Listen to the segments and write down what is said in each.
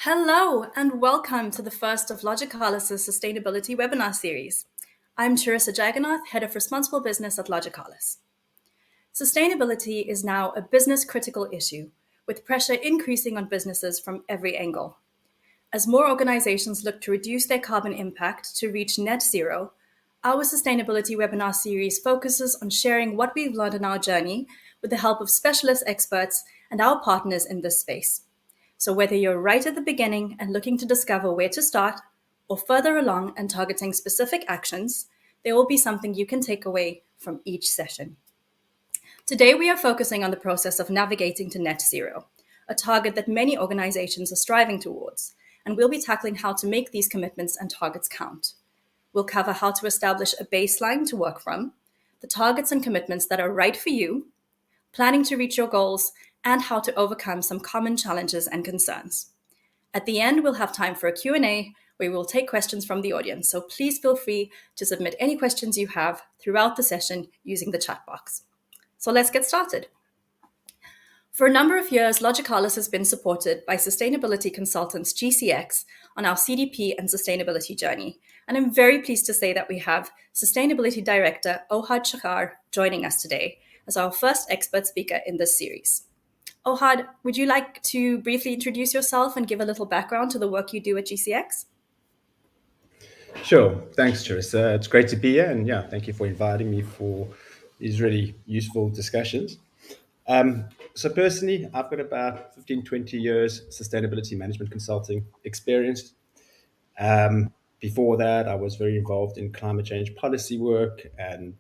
Hello, and welcome to the first of Logicalis' Sustainability webinar series. I'm Charissa Jaganath, Head of Responsible Business at Logicalis. Sustainability is now a business-critical issue, with pressure increasing on businesses from every angle. As more organizations look to reduce their carbon impact to reach net zero, our sustainability webinar series focuses on sharing what we've learned in our journey with the help of specialist experts and our partners in this space. So whether you're right at the beginning and looking to discover where to start, or further along and targeting specific actions, there will be something you can take away from each session. Today, we are focusing on the process of navigating to net zero, a target that many organizations are striving towards, and we'll be tackling how to make these commitments and targets count. We'll cover how to establish a baseline to work from, the targets and commitments that are right for you, planning to reach your goals, and how to overcome some common challenges and concerns. At the end, we'll have time for a Q&A where we'll take questions from the audience, so please feel free to submit any questions you have throughout the session using the chat box. So let's get started. For a number of years, Logicalis has been supported by sustainability consultants GCX on our CDP and sustainability journey, and I'm very pleased to say that we have Sustainability Director Ohad Shachar joining us today as our first expert speaker in this series. Ohad, would you like to briefly introduce yourself and give a little background to the work you do at GCX? Sure. Thanks, Charissa. It's great to be here. And thank you for inviting me for these really useful discussions. So personally, I've got about 15, 20 years sustainability management consulting experience. Before that, I was very involved in climate change policy work and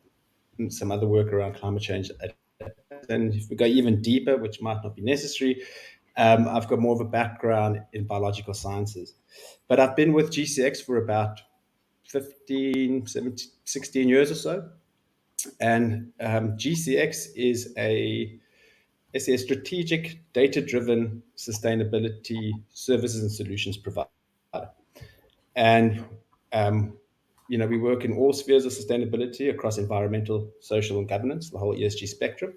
some other work around climate change. And if we go even deeper, which might not be necessary, I've got more of a background in biological sciences. But I've been with GCX for about 15, 17, 16 years or so. And GCX is a strategic, data-driven sustainability services and solutions provider. And, we work in all spheres of sustainability across environmental, social, and governance, the whole ESG spectrum.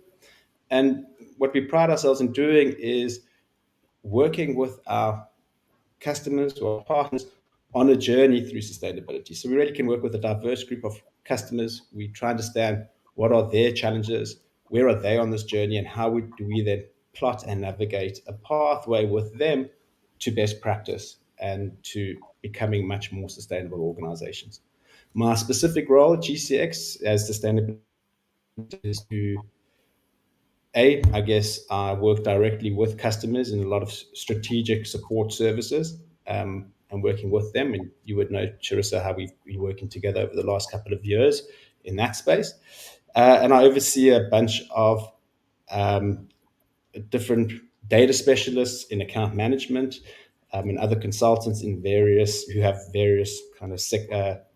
And what we pride ourselves in doing is working with our customers or partners on a journey through sustainability. So we really can work with a diverse group of customers. We try to understand what are their challenges, where are they on this journey, and how do we then plot and navigate a pathway with them to best practice and to becoming much more sustainable organizations. My specific role at GCX as sustainability is to I work directly with customers in a lot of strategic support services and working with them. And you would know, Charissa, how we've been working together over the last couple of years in that space. And I oversee a bunch of different data specialists in account management and other consultants who have various kind of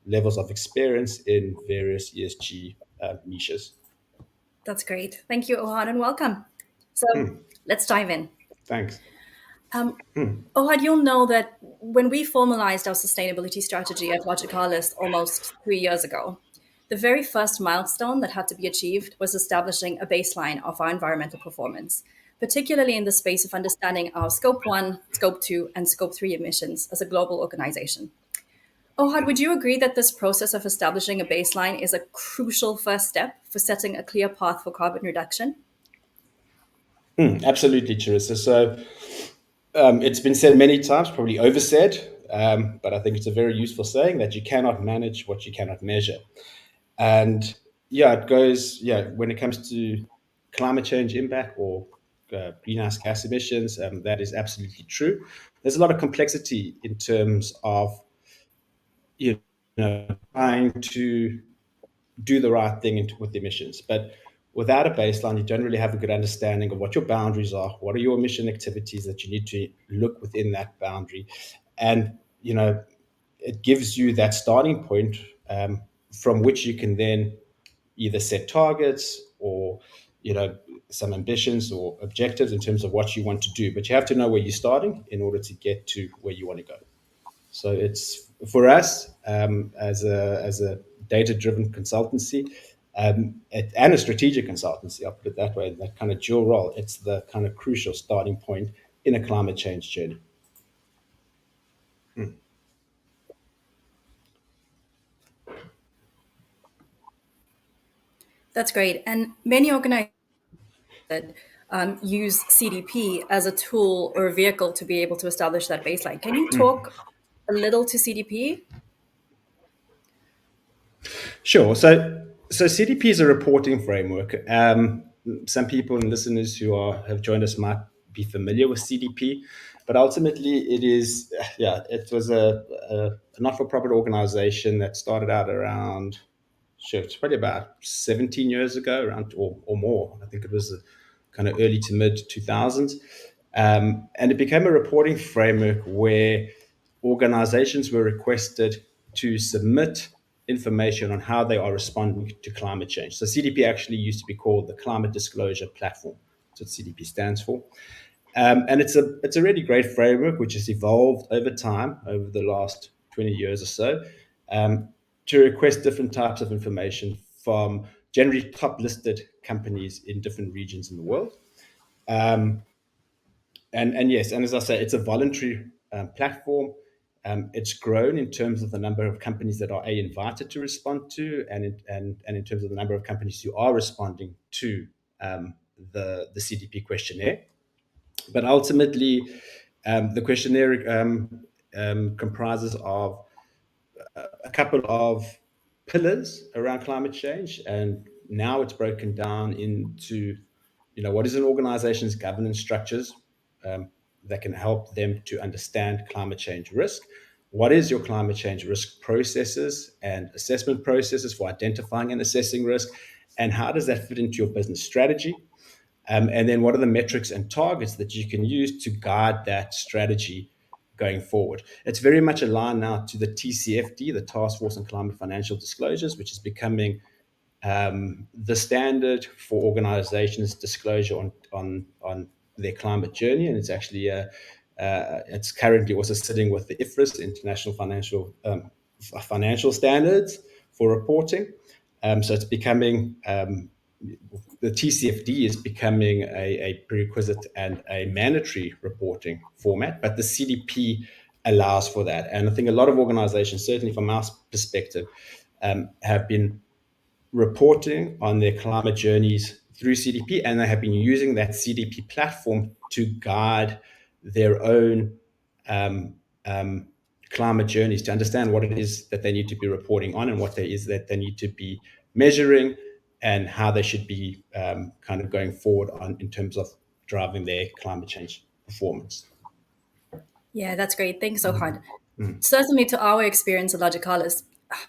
levels of experience in various ESG niches. That's great. Thank you, Ohad, and welcome. So let's dive in. Thanks. Ohad, you'll know that when we formalized our sustainability strategy at Logicalis almost 3 years ago, the very first milestone that had to be achieved was establishing a baseline of our environmental performance, particularly in the space of understanding our Scope 1, Scope 2, and Scope 3 emissions as a global organization. Ohad, would you agree that this process of establishing a baseline is a crucial first step for setting a clear path for carbon reduction? Absolutely, Charissa. So it's been said many times, probably oversaid, but I think it's a very useful saying that you cannot manage what you cannot measure. And it goes, when it comes to climate change impact or greenhouse gas emissions, that is absolutely true. There's a lot of complexity in terms of trying to do the right thing with emissions. But without a baseline, you don't really have a good understanding of what your boundaries are, what are your emission activities that you need to look within that boundary. And, it gives you that starting point from which you can then either set targets or, some ambitions or objectives in terms of what you want to do. But you have to know where you're starting in order to get to where you want to go. So it's for us as a data-driven consultancy and a strategic consultancy, I'll put it that way, that kind of dual role. It's the kind of crucial starting point in a climate change journey. That's great. And many organizations use CDP as a tool or a vehicle to be able to establish that baseline. Can you talk a little to CDP? Sure. So CDP is a reporting framework. Some people and listeners who have joined us might be familiar with CDP, but ultimately it is, yeah, it was a not-for-profit organization that started out around, sure, it's probably about 17 years ago, around or more. I think it was kind of early to mid 2000s. And it became a reporting framework where organizations were requested to submit information on how they are responding to climate change. So CDP actually used to be called the Climate Disclosure Platform. That's what CDP stands for. And it's a really great framework which has evolved over time, over the last 20 years or so, to request different types of information from generally top listed companies in different regions in the world. Um, and yes, and as I say, it's a voluntary platform. It's grown in terms of the number of companies that are invited to respond to, and in terms of the number of companies who are responding to the CDP questionnaire. But ultimately, the questionnaire comprises of a couple of pillars around climate change, and now it's broken down into, what is an organization's governance structures um, that can help them to understand climate change risk. What is your climate change risk processes and assessment processes for identifying and assessing risk, and how does that fit into your business strategy? And then what are the metrics and targets that you can use to guide that strategy going forward? It's very much aligned now to the TCFD, the Task Force on Climate Financial Disclosures, which is becoming the standard for organizations' disclosure on their climate journey. And it's actually it's currently also sitting with the IFRS, International Financial Standards for reporting. So it's becoming the TCFD is becoming a prerequisite and a mandatory reporting format, but the CDP allows for that. And I think a lot of organizations, certainly from our perspective, have been reporting on their climate journeys through CDP, and they have been using that CDP platform to guide their own um, um, climate journeys, to understand what it is that they need to be reporting on and what it is that they need to be measuring, and how they should be kind of going forward on in terms of driving their climate change performance. Yeah, that's great. Thanks, Ohad. Certainly, to our experience at Logicalis,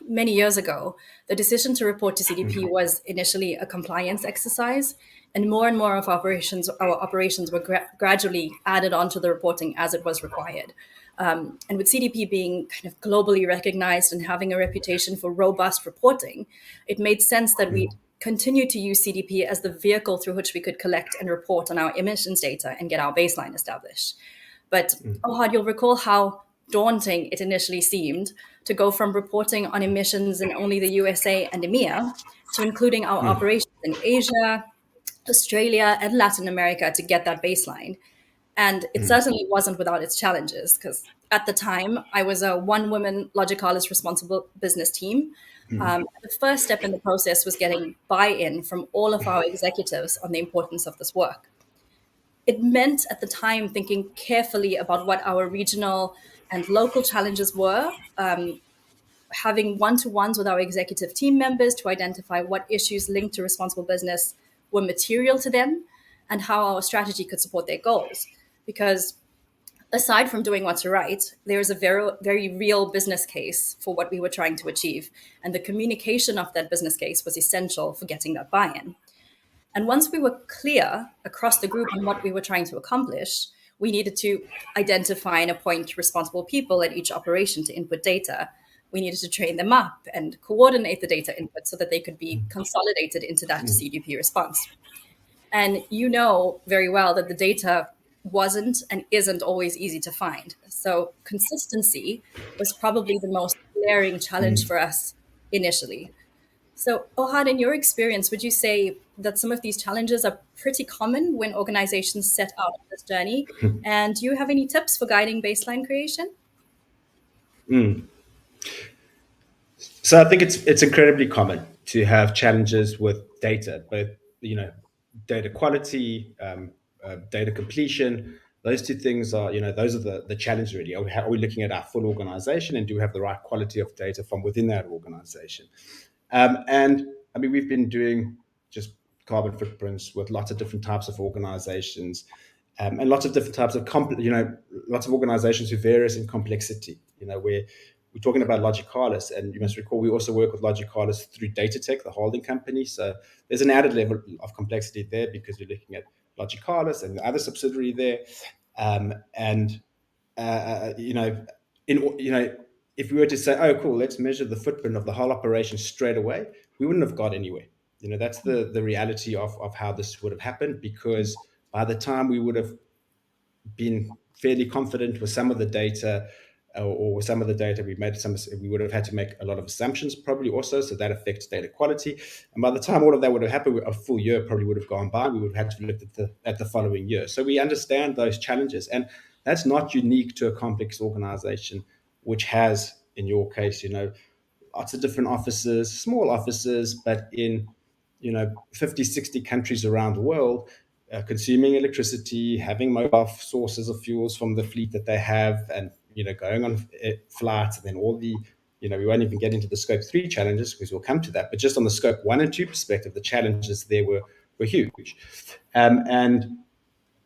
many years ago, the decision to report to CDP was initially a compliance exercise, and more of our operations were gradually added onto the reporting as it was required. And with CDP being kind of globally recognized and having a reputation for robust reporting, it made sense that we continue to use CDP as the vehicle through which we could collect and report on our emissions data and get our baseline established. But Ohad, you'll recall how daunting it initially seemed to go from reporting on emissions in only the USA and EMEA to including our operations in Asia, Australia, and Latin America to get that baseline. And it certainly wasn't without its challenges, because at the time I was a one-woman Logicalis responsible business team. The first step in the process was getting buy-in from all of our executives on the importance of this work. It meant at the time thinking carefully about what our regional and local challenges were, having one-to-ones with our executive team members to identify what issues linked to responsible business were material to them and how our strategy could support their goals. Because aside from doing what's right, there's a very, very real business case for what we were trying to achieve. And the communication of that business case was essential for getting that buy-in. And once we were clear across the group on what we were trying to accomplish, we needed to identify and appoint responsible people at each operation to input data. We needed to train them up and coordinate the data input so that they could be consolidated into that CDP response. And you know very well that the data wasn't and isn't always easy to find. So consistency was probably the most glaring challenge for us initially. So, Ohad, in your experience, would you say that some of these challenges are pretty common when organizations set out on this journey? And do you have any tips for guiding baseline creation? So I think it's incredibly common to have challenges with data, both data quality, data completion. Those two things are those are the challenge really. Are we looking at our full organization, and do we have the right quality of data from within that organization? And I mean, we've been doing just carbon footprints with lots of different types of organizations, and lots of different types of lots of organizations who varies in complexity. Where we're talking about Logicalis, and you must recall we also work with Logicalis through DataTech, the holding company. So there's an added level of complexity there because you're looking at Logicalis and the other subsidiary there, and you know, if we were to say, oh, cool, let's measure the footprint of the whole operation straight away, we wouldn't have got anywhere. That's the reality of how this would have happened, because by the time we would have been fairly confident with some of the data, or with some of the data we would have had to make a lot of assumptions probably also, so that affects data quality. And by the time all of that would have happened, a full year probably would have gone by. We would have had to look at the following year. So we understand those challenges, and that's not unique to a complex organization, which has, in your case, lots of different offices, small offices, but in 50, 60 countries around the world, consuming electricity, having mobile sources of fuels from the fleet that they have, and going on flights, and then all the we won't even get into the scope 3 challenges because we'll come to that. But just on the scope 1 and 2 perspective, the challenges there were huge, and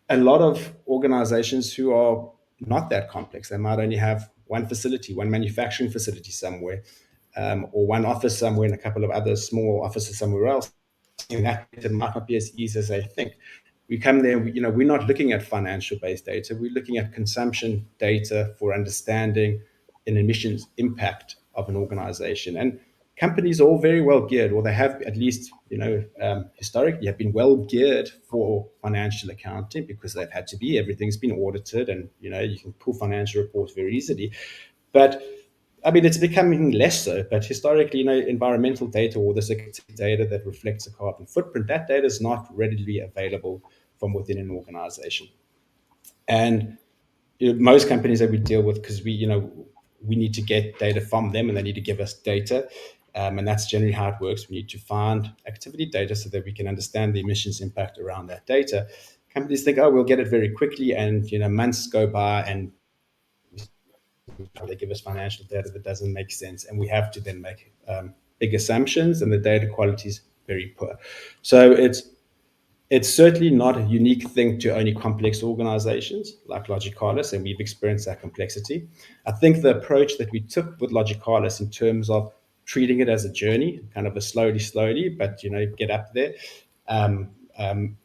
a lot of organizations who are not that complex, they might only have one facility, one manufacturing facility somewhere, or one office somewhere, and a couple of other small offices somewhere else. And that data might not be as easy as they think. We come there, we're not looking at financial based data. We're looking at consumption data for understanding an emissions impact of an organization. And companies are all very well geared, or they have at least, historically have been well geared for financial accounting, because they've had to be. Everything's been audited, and you can pull financial reports very easily. But I mean, it's becoming less so, but historically, environmental data, or this data that reflects a carbon footprint, that data is not readily available from within an organization. And most companies that we deal with, because we need to get data from them, and they need to give us data. And that's generally how it works. We need to find activity data so that we can understand the emissions impact around that data. Companies think, oh, we'll get it very quickly, and months go by, and they give us financial data that doesn't make sense, and we have to then make big assumptions, and the data quality is very poor. So it's certainly not a unique thing to only complex organizations like Logicalis, and we've experienced that complexity. I think the approach that we took with Logicalis, in terms of treating it as a journey, kind of a slowly, but get up there,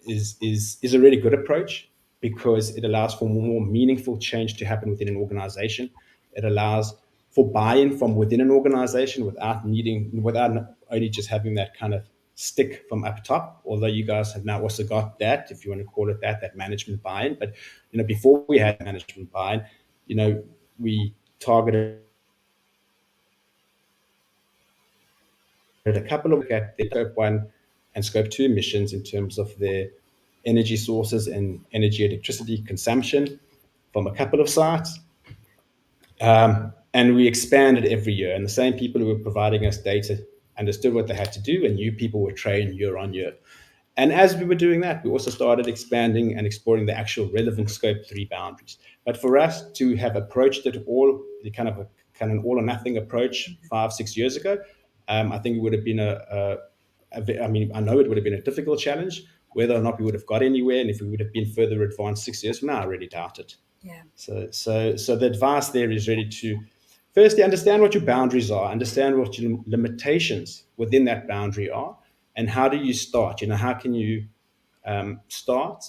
is a really good approach, because it allows for more meaningful change to happen within an organization. It allows for buy-in from within an organization without only just having that kind of stick from up top. Although you guys have now also got that, if you want to call it that management buy-in. But before we had management buy-in, we targeted a couple of at the scope 1 and scope 2 emissions in terms of their energy sources and electricity consumption from a couple of sites. And we expanded every year, and the same people who were providing us data understood what they had to do, and new people were trained year on year. And as we were doing that, we also started expanding and exploring the actual relevant scope 3 boundaries. But for us to have approached it all, the kind of an all or nothing approach 5-6 years ago, I think it would have been I know it would have been a difficult challenge. Whether or not we would have got anywhere, and if we would have been further advanced 6 years from now, I really doubt it. Yeah. So the advice there is really to firstly understand what your boundaries are, understand what your limitations within that boundary are, and how do you start? How can you start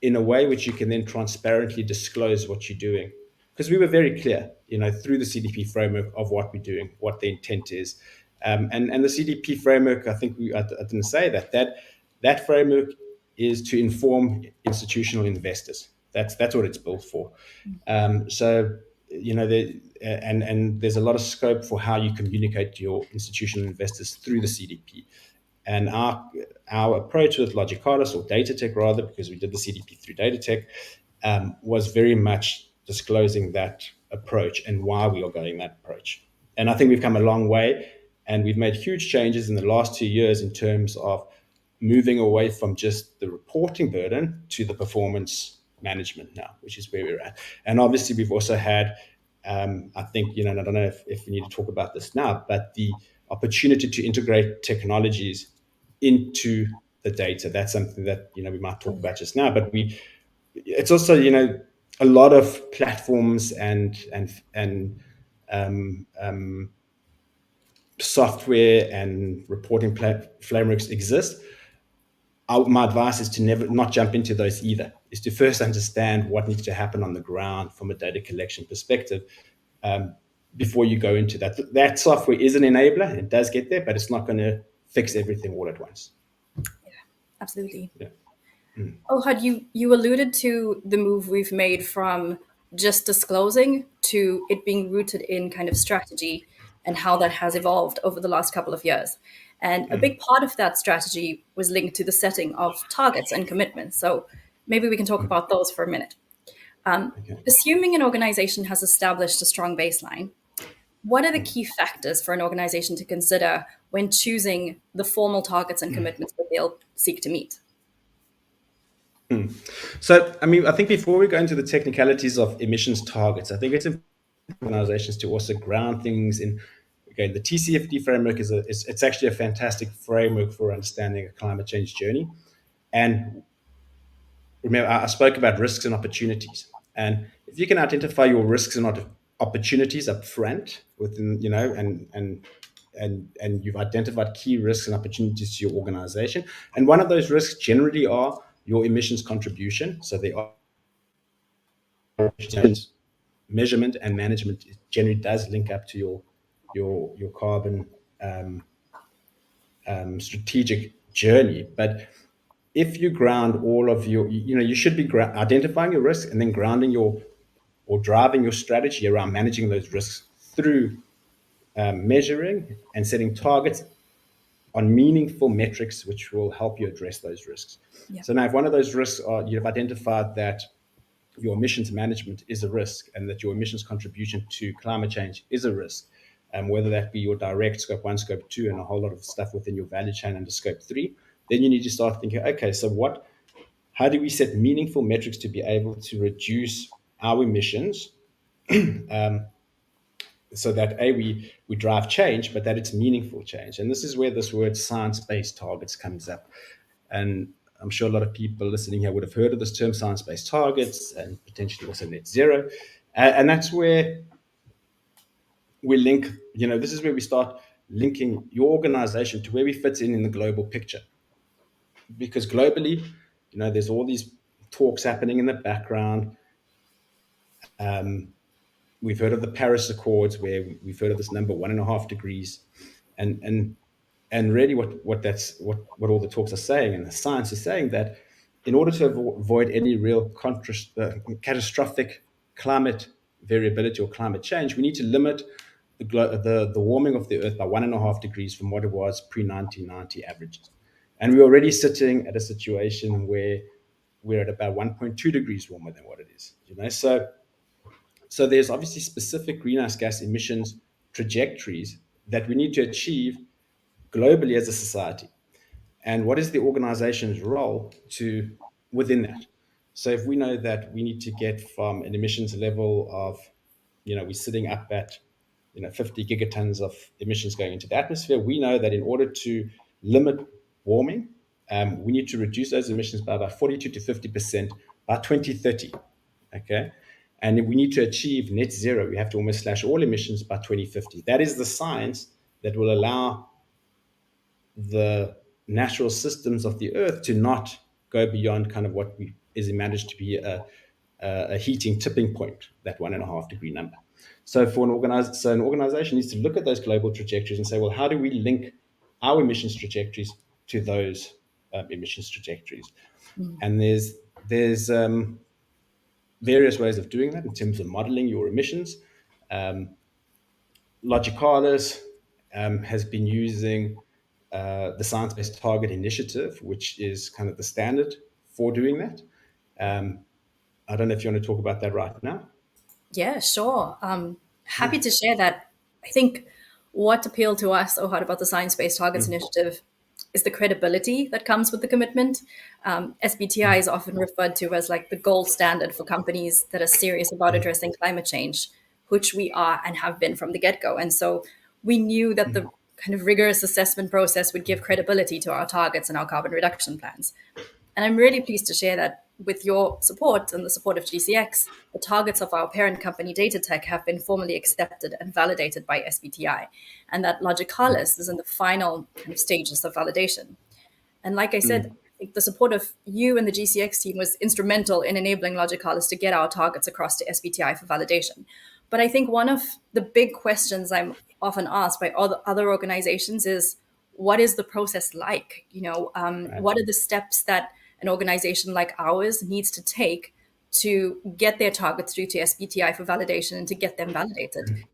in a way which you can then transparently disclose what you're doing? Because we were very clear, through the CDP framework, of what we're doing, what the intent is, and the CDP framework. I think I didn't say that framework is to inform institutional investors. That's what it's built for. So and there's a lot of scope for how you communicate to your institutional investors through the CDP. And our approach with Logicalis, or DataTech rather, because we did the CDP through DataTech, was very much disclosing that approach and why we are going that approach. And I think we've come a long way, and we've made huge changes in the last 2 years in terms of moving away from just the reporting burden to the performance management now, which is where we're at. And obviously, we've also had, I think, and I don't know if we need to talk about this now, but the opportunity to integrate technologies into the data. That's something that we might talk about just now, but it's also a lot of platforms and software and reporting frameworks exist. My advice is to not jump into those either. Is to first understand what needs to happen on the ground from a data collection perspective before you go into that. That software is an enabler; it does get there, but it's not going to fix everything all at once. Absolutely. Yeah. Ohad, you alluded to the move we've made from just disclosing to it being rooted in kind of strategy and how that has evolved over the last couple of years. And a big part of that strategy was linked to the setting of targets and commitments. So maybe we can talk about those for a minute. Okay. Assuming an organization has established a strong baseline, what are the key factors for an organization to consider when choosing the formal targets and commitments that they'll seek to meet? So, I think before we go into the technicalities of emissions targets, I think it's important for organizations to also ground things in. Okay, the TCFD framework it's actually a fantastic framework for understanding a climate change journey. And remember, I spoke about risks and opportunities. And if you can identify your risks and opportunities up front within, and you've identified key risks and opportunities to your organization. And one of those risks generally are your emissions contribution. So they are measurement and management generally does link up to your carbon strategic journey. But if you ground all of you should be identifying your risk and then grounding or driving your strategy around managing those risks through measuring and setting targets on meaningful metrics, which will help you address those risks. Yeah. So now, if one of those risks are you've identified that your emissions management is a risk and that your emissions contribution to climate change is a risk, whether that be your direct scope 1, scope 2, and a whole lot of stuff within your value chain under scope 3, then you need to start thinking, okay, so how do we set meaningful metrics to be able to reduce our emissions so that we drive change, but that it's meaningful change. And this is where this word science-based targets comes up. And I'm sure a lot of people listening here would have heard of this term, science-based targets, and potentially also net zero. And that's where we link, this is where we start linking your organization to where we fit in the global picture. Because globally, there's all these talks happening in the background. We've heard of the Paris Accords, where we've heard of this number 1.5 degrees, and really what all the talks are saying, and the science is saying, that in order to avoid any real catastrophic climate variability or climate change, we need to limit the warming of the Earth by 1.5 degrees from what it was pre-1990 averages. And we're already sitting at a situation where we're at about 1.2 degrees warmer than what it is. So there's obviously specific greenhouse gas emissions trajectories that we need to achieve globally as a society. And what is the organization's role within that? So if we know that we need to get from an emissions level of, we're sitting up at 50 gigatons of emissions going into the atmosphere, we know that in order to limit warming, we need to reduce those emissions by about 42 to 50% by 2030. Okay. And if we need to achieve net zero, we have to almost slash all emissions by 2050. That is the science that will allow the natural systems of the Earth to not go beyond kind of what is managed to be a heating tipping point, that 1.5 degree number. So an organization needs to look at those global trajectories and say, well, how do we link our emissions trajectories to those emissions trajectories? And there's various ways of doing that in terms of modeling your emissions. Logicalis has been using the Science Based Target Initiative, which is kind of the standard for doing that. I don't know if you want to talk about that right now. Yeah, sure. Happy to share that. I think what appealed to us, Ohad, about the Science Based Targets Initiative is the credibility that comes with the commitment. SBTi is often referred to as like the gold standard for companies that are serious about addressing climate change, which we are and have been from the get go. And so we knew that the kind of rigorous assessment process would give credibility to our targets and our carbon reduction plans. And I'm really pleased to share that with your support and the support of GCX, the targets of our parent company DataTech have been formally accepted and validated by SBTi, and that Logicalis is in the final kind of stages of validation. And like I said, I think the support of you and the GCX team was instrumental in enabling Logicalis to get our targets across to SBTi for validation. But I think one of the big questions I'm often asked by other organizations is, what is the process like? Right. What are the steps that an organization like ours needs to take to get their targets through to SBTi for validation and to get them validated?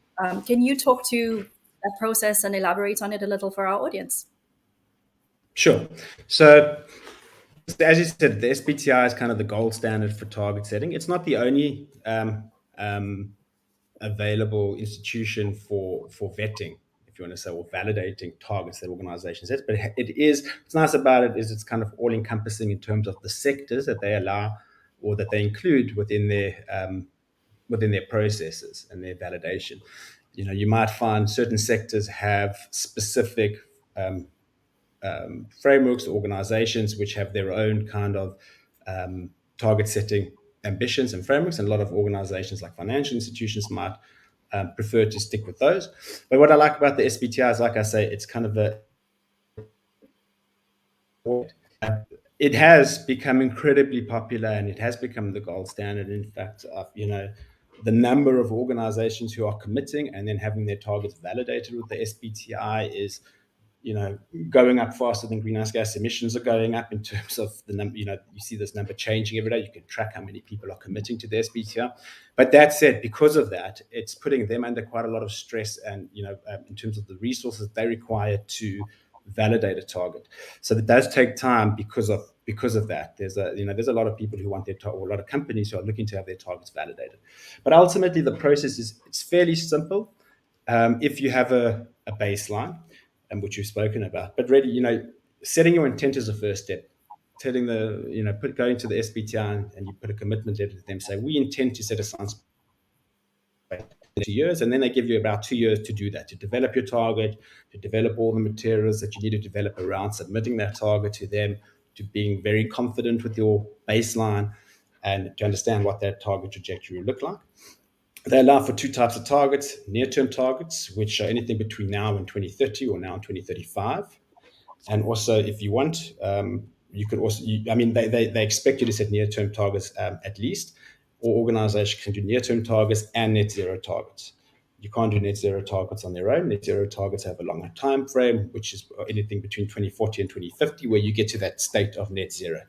Can you talk to that process and elaborate on it a little for our audience? Sure. So, as you said, the SBTi is kind of the gold standard for target setting. It's not the only available institution for vetting, if you want to say, or validating targets that organizations set. But it is, what's nice about it is it's kind of all encompassing in terms of the sectors that they allow or that they include within their processes and their validation. You might find certain sectors have specific frameworks, organizations which have their own kind of target setting ambitions and frameworks. And a lot of organizations like financial institutions might prefer to stick with those. But what I like about the SBTi is, like I say, it's kind of it has become incredibly popular and it has become the gold standard. In fact, the number of organizations who are committing and then having their targets validated with the SBTi is going up faster than greenhouse gas emissions are going up in terms of the number. You see this number changing every day. You can track how many people are committing to the SBTi. But that said, because of that, it's putting them under quite a lot of stress and, in terms of the resources they require to validate a target. So that does take time because of that. There's a lot of people who want or a lot of companies who are looking to have their targets validated. But ultimately, the process it's fairly simple if you have a baseline, and which we've spoken about. But really, setting your intent is the first step. Telling going to the SBTi and you put a commitment letter to them, say we intend to set a science 2 years, and then they give you about 2 years to do that, to develop your target, to develop all the materials that you need to develop around submitting that target to them, to being very confident with your baseline, and to understand what that target trajectory will look like. They allow for two types of targets: near-term targets, which are anything between now and 2030 or now and 2035. And also, if you want, you could also, they expect you to set near-term targets at least, or organizations can do near-term targets and net zero targets. You can't do net zero targets on their own. Net zero targets have a longer time frame, which is anything between 2040 and 2050, where you get to that state of net zero,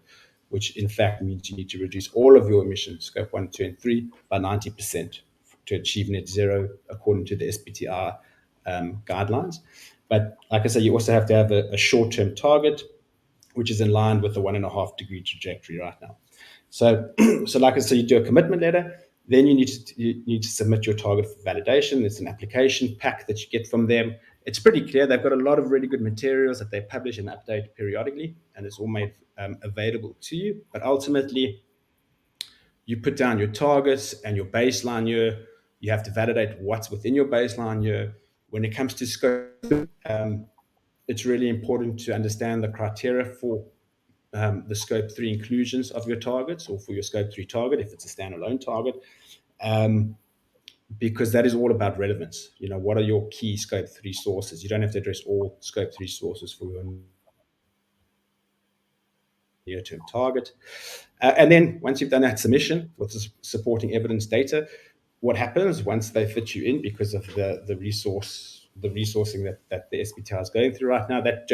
which in fact means you need to reduce all of your emissions, scope 1, 2, and 3, by 90% to achieve net zero according to the SBTi guidelines. But like I said, you also have to have a short-term target, which is in line with the 1.5 degree trajectory right now. So, like I said, you do a commitment letter, then you need to submit your target for validation. It's an application pack that you get from them. It's pretty clear. They've got a lot of really good materials that they publish and update periodically, and it's all made available to you. But ultimately, you put down your targets and your baseline year. You have to validate what's within your baseline year. When it comes to scope, it's really important to understand the criteria for the scope 3 inclusions of your targets, or for your scope 3 target if it's a standalone target, because that is all about relevance. What are your key scope 3 sources? You don't have to address all scope 3 sources for your near-term target. And then once you've done that submission with the supporting evidence data, what happens once they fit you in, because of the resourcing that the SBTi is going through right now, that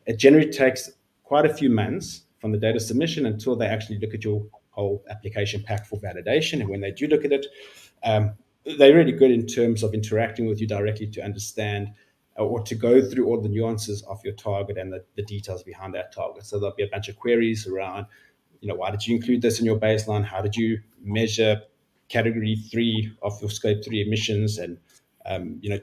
it generally takes quite a few months from the data submission until they actually look at your whole application pack for validation. And when they do look at it, they're really good in terms of interacting with you directly to understand or to go through all the nuances of your target and the details behind that target. So there'll be a bunch of queries around, why did you include this in your baseline? How did you measure category 3 of your scope 3 emissions, and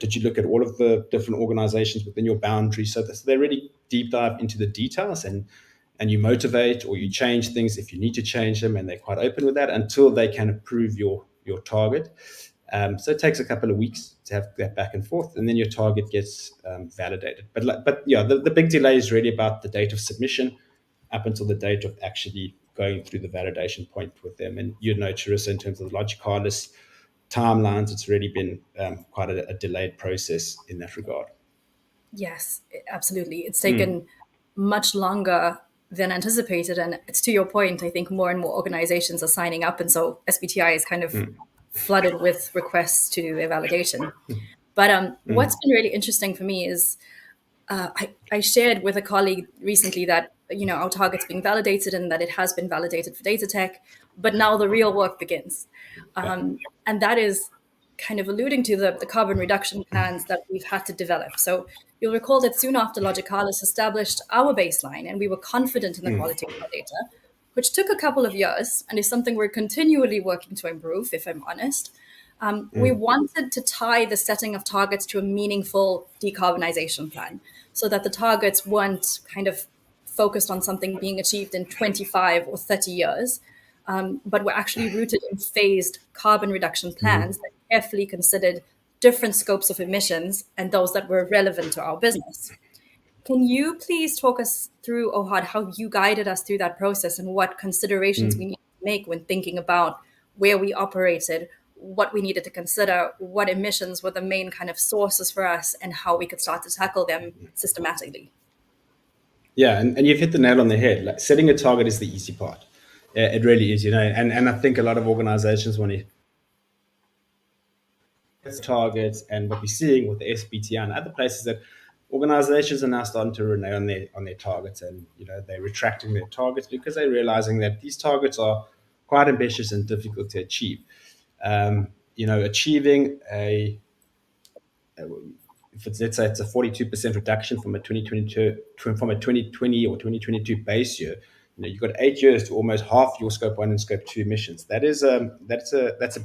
did you look at all of the different organizations within your boundary? So they really deep dive into the details, and you motivate or you change things if you need to change them, and they're quite open with that until they can approve your target. So it takes a couple of weeks to have that back and forth, and then your target gets validated. But yeah, the big delay is really about the date of submission up until the date of actually going through the validation point with them. And Charissa, in terms of the Logicalis timelines, it's really been quite a delayed process in that regard. Yes, absolutely. It's taken much longer than anticipated. And it's to your point, I think more and more organizations are signing up. And so SBTi is kind of flooded with requests to do their validation. But what's been really interesting for me is I shared with a colleague recently that our target's being validated and that it has been validated for data tech, but now the real work begins, and that is kind of alluding to the carbon reduction plans that we've had to develop. So you'll recall that soon after Logicalis established our baseline and we were confident in the quality of our data, which took a couple of years and is something we're continually working to improve, if I'm honest. We wanted to tie the setting of targets to a meaningful decarbonization plan so that the targets weren't kind of focused on something being achieved in 25 or 30 years, but were actually rooted in phased carbon reduction plans that carefully considered different scopes of emissions and those that were relevant to our business. Can you please talk us through, Ohad, how you guided us through that process and what considerations we need to make when thinking about where we operated, what we needed to consider, what emissions were the main kind of sources for us, and how we could start to tackle them systematically? Yeah, and you've hit the nail on the head. Like, setting a target is the easy part. It really is, and I think a lot of organizations want to targets, and what we're seeing with the SBTi and other places, that organizations are now starting to renege on their targets, and they're retracting their targets because they're realizing that these targets are quite ambitious and difficult to achieve. Achieving if let's say it's a 42% reduction from a 2020 or 2022 base year, you've got 8 years to almost half your scope 1 and scope 2 emissions. That's a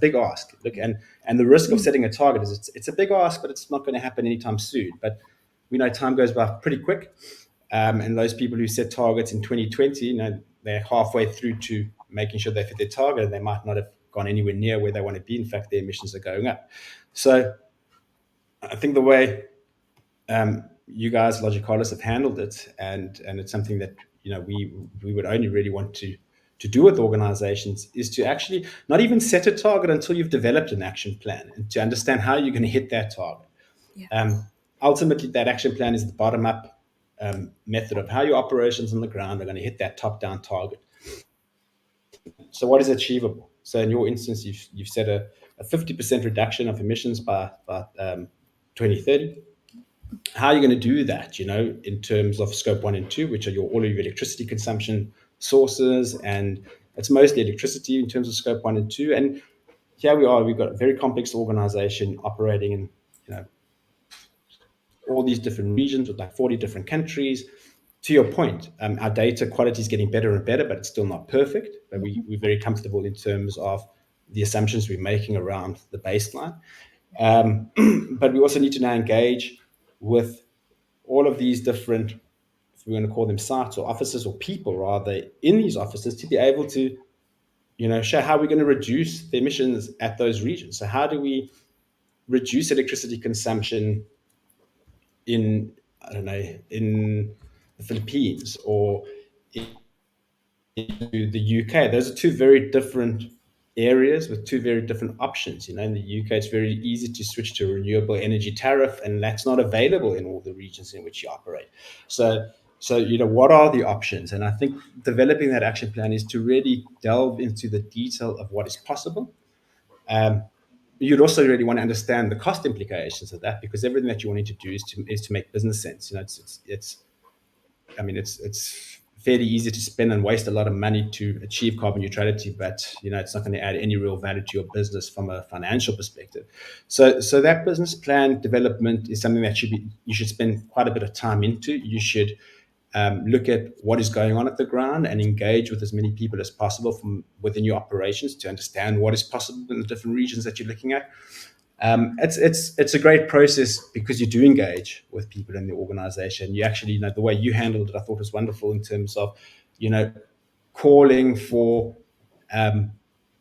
big ask. Look, and the risk of setting a target is it's a big ask, but it's not going to happen anytime soon. But we know time goes by pretty quick, and those people who set targets in 2020, they're halfway through to making sure they fit their target, and they might not have gone anywhere near where they want to be. In fact, their emissions are going up. So I think the way you guys, Logicalis, have handled it, and it's something that we would only really want to do with organizations, is to actually not even set a target until you've developed an action plan and to understand how you're going to hit that target. Yeah. Ultimately, that action plan is the bottom-up method of how your operations on the ground are going to hit that top-down target. So what is achievable? So in your instance, you've set a 50% reduction of emissions by 2030. How are you going to do that, in terms of scope 1 and 2, which are all of your electricity consumption sources, and it's mostly electricity in terms of scope 1 and 2. And here we've got a very complex organization operating in all these different regions with like 40 different countries. To your point, our data quality is getting better and better, but it's still not perfect. But we're very comfortable in terms of the assumptions we're making around the baseline. But we also need to now engage with all of these different, if we want to call them sites or offices or people rather, in these offices, to be able to show how we're going to reduce the emissions at those regions. So how do we reduce electricity consumption in the Philippines or in the UK? Those are two very different areas with two very different options. In the UK, it's very easy to switch to a renewable energy tariff, and that's not available in all the regions in which you operate. So what are the options? And I think developing that action plan is to really delve into the detail of what is possible. You'd also really want to understand the cost implications of that, because everything that you want to do is to make business sense. It's fairly easy to spend and waste a lot of money to achieve carbon neutrality, but it's not going to add any real value to your business from a financial perspective. So that business plan development is something that you should spend quite a bit of time into. You should look at what is going on at the ground and engage with as many people as possible from within your operations to understand what is possible in the different regions that you're looking at. It's a great process because you do engage with people in the organization. You actually, the way you handled it, I thought was wonderful in terms of, you know, calling for um,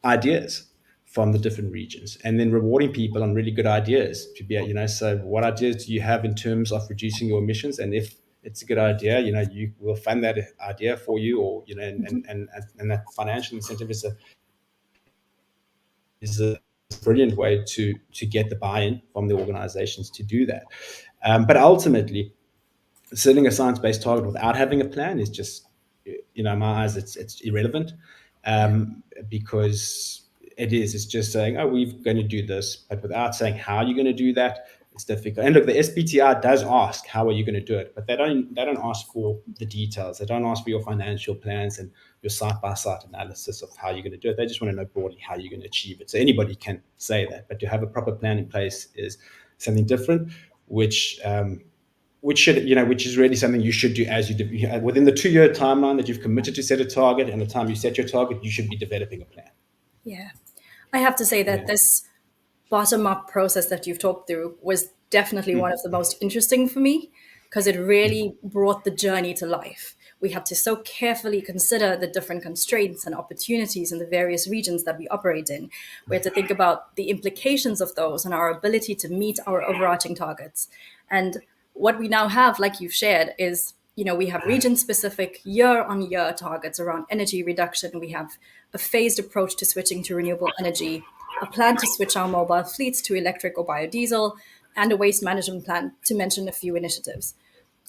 ideas from the different regions and then rewarding people on really good ideas to be, so what ideas do you have in terms of reducing your emissions? And if it's a good idea, you will fund that idea for you, or, and that financial incentive is a brilliant way to get the buy-in from the organizations to do that. But ultimately, setting a science-based target without having a plan is just, in my eyes, it's irrelevant, Yeah. because it's just saying, oh, we're going to do this, but without saying how you're going to do that, it's difficult. And look, the SBTi does ask, how are you going to do it? But they don't ask for the details. They don't ask for your financial plans and your site-by-site analysis of how you're going to do it. They just want to know broadly how you're going to achieve it. So anybody can say that, but to have a proper plan in place is something different, which is really something you should do as you do. Within the 2-year timeline that you've committed to set a target, and the time you set your target, you should be developing a plan. Yeah. I have to say that Yeah. this bottom up process that you've talked through was definitely one of the most interesting for me because it really brought the journey to life. We had to so carefully consider the different constraints and opportunities in the various regions that we operate in. We had to think about the implications of those and our ability to meet our overarching targets. And what we now have, like you've shared, is we have region specific year on year targets around energy reduction. We have a phased approach to switching to renewable energy, a plan to switch our mobile fleets to electric or biodiesel, and a waste management plan, to mention a few initiatives.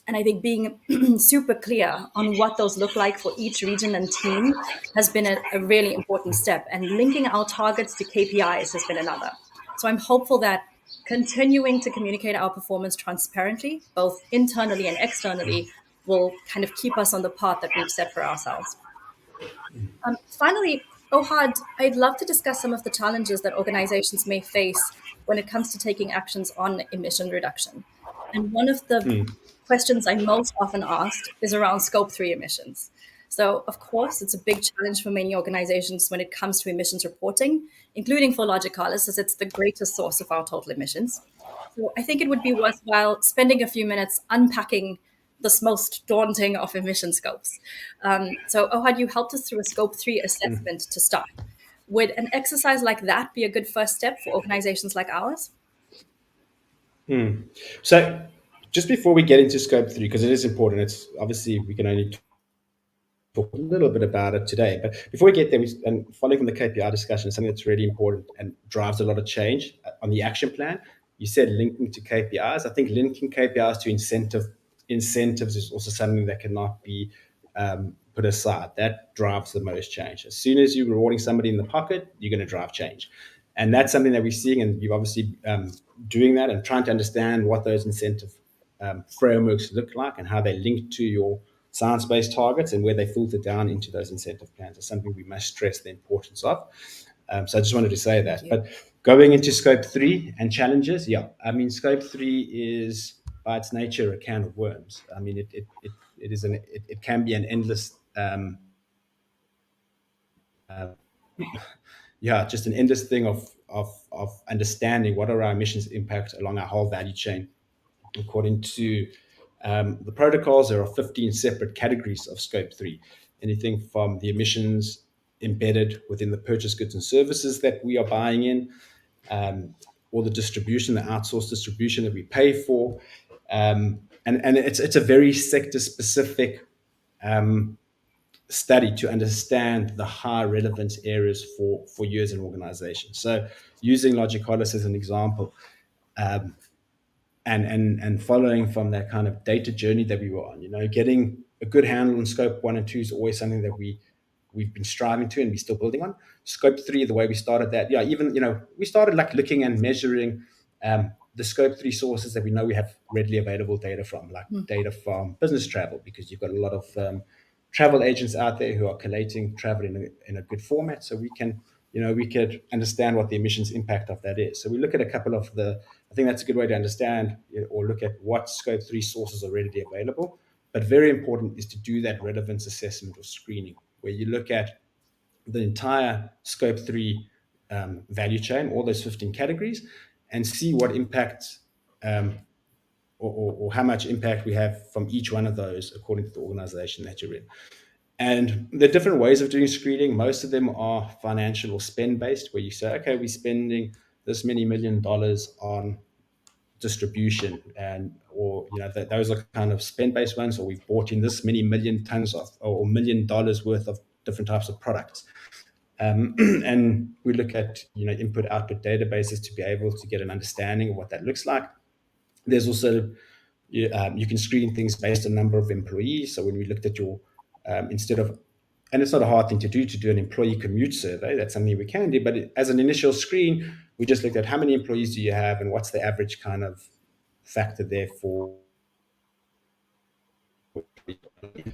And I think being super clear on what those look like for each region and team has been a really important step. And linking our targets to KPIs has been another. So I'm hopeful that continuing to communicate our performance transparently, both internally and externally, will kind of keep us on the path that we've set for ourselves. Finally, Ohad, I'd love to discuss some of the challenges that organizations may face when it comes to taking actions on emission reduction. And one of the questions I'm most often asked is around scope 3 emissions. So, of course, it's a big challenge for many organizations when it comes to emissions reporting, including for Logicalis, as it's the greatest source of our total emissions. So, I think it would be worthwhile spending a few minutes unpacking this most daunting of emission scopes. So, Ohad, you helped us through a scope 3 assessment to start. Would an exercise like that be a good first step for organizations like ours? So just before we get into scope 3, because it is important, it's obviously we can only talk a little bit about it today. But before we get there, and following from the KPI discussion, something that's really important and drives a lot of change on the action plan. You said linking to KPIs. I think linking KPIs to incentives is also something that cannot be put aside. That drives the most change. As soon as you're rewarding somebody in the pocket, you're going to drive change. And that's something that we're seeing, and you're obviously doing that and trying to understand what those incentive frameworks look like and how they link to your science-based targets and where they filter down into those incentive plans is something we must stress the importance of. So I just wanted to say Thank that. you. But going into scope 3 and challenges, yeah, I mean, scope 3 is by its nature a can of worms. I mean, it can be an endless just an endless thing of understanding what are our emissions impact along our whole value chain. According to the protocols, there are 15 separate categories of scope 3. Anything from the emissions embedded within the purchased goods and services that we are buying in, or the distribution, the outsourced distribution that we pay for. And it's a very sector specific study to understand the high relevance areas for you as an organization. So using Logicalis as an example, and following from that kind of data journey that we were on, getting a good handle on scope 1 and 2 is always something that we've been striving to and we're still building on. Scope 3, the way we started that, even we started like looking and measuring the scope 3 sources that we know we have readily available data from, like data from business travel, because you've got a lot of travel agents out there who are collating travel in a good format, so we could understand what the emissions impact of that is. So we look at a couple of I think that's a good way to understand or look at what scope 3 sources are readily available. But very important is to do that relevance assessment or screening, where you look at the entire scope 3 value chain, all those 15 categories, and see what impact or how much impact we have from each one of those according to the organization that you're in. And there are different ways of doing screening. Most of them are financial or spend based, where you say, okay, we're spending this many $1 million on distribution, and or those are kind of spend based ones, or we've bought in this many million tons of or $1 million worth of different types of products. And we look at input output databases to be able to get an understanding of what that looks like. There's also you can screen things based on number of employees. So when we looked at your instead of, and it's not a hard thing to do an employee commute survey. That's something we can do. But as an initial screen, we just looked at how many employees do you have and what's the average kind of factor there for.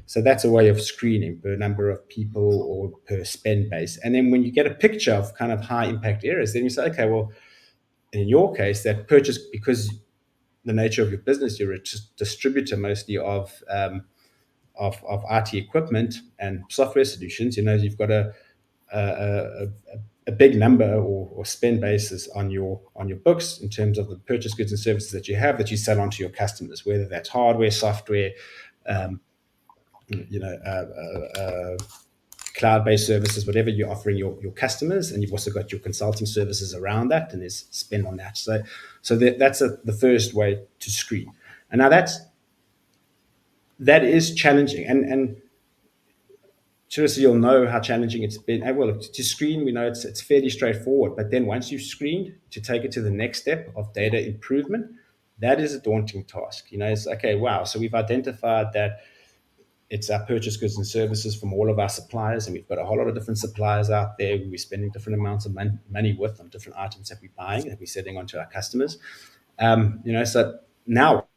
So that's a way of screening per number of people or per spend base. And then when you get a picture of kind of high impact areas, then you say, okay, well, in your case, that purchase, because the nature of your business, you're a distributor mostly of IT equipment and software solutions. You've got a big number or spend basis on your books in terms of the purchase goods and services that you have that you sell on to your customers, whether that's hardware, software, cloud-based services, whatever you're offering your customers. And you've also got your consulting services around that, and there's spend on that. So that's the first way to screen. And now that is challenging. And Charissa, you'll know how challenging it's been. Well, to screen, we know it's fairly straightforward. But then once you've screened, to take it to the next step of data improvement, that is a daunting task. It's okay, wow. So we've identified that it's our purchase goods and services from all of our suppliers, and we've got a whole lot of different suppliers out there who we're spending different amounts of money with on different items that we're buying, that we're selling onto our customers. So now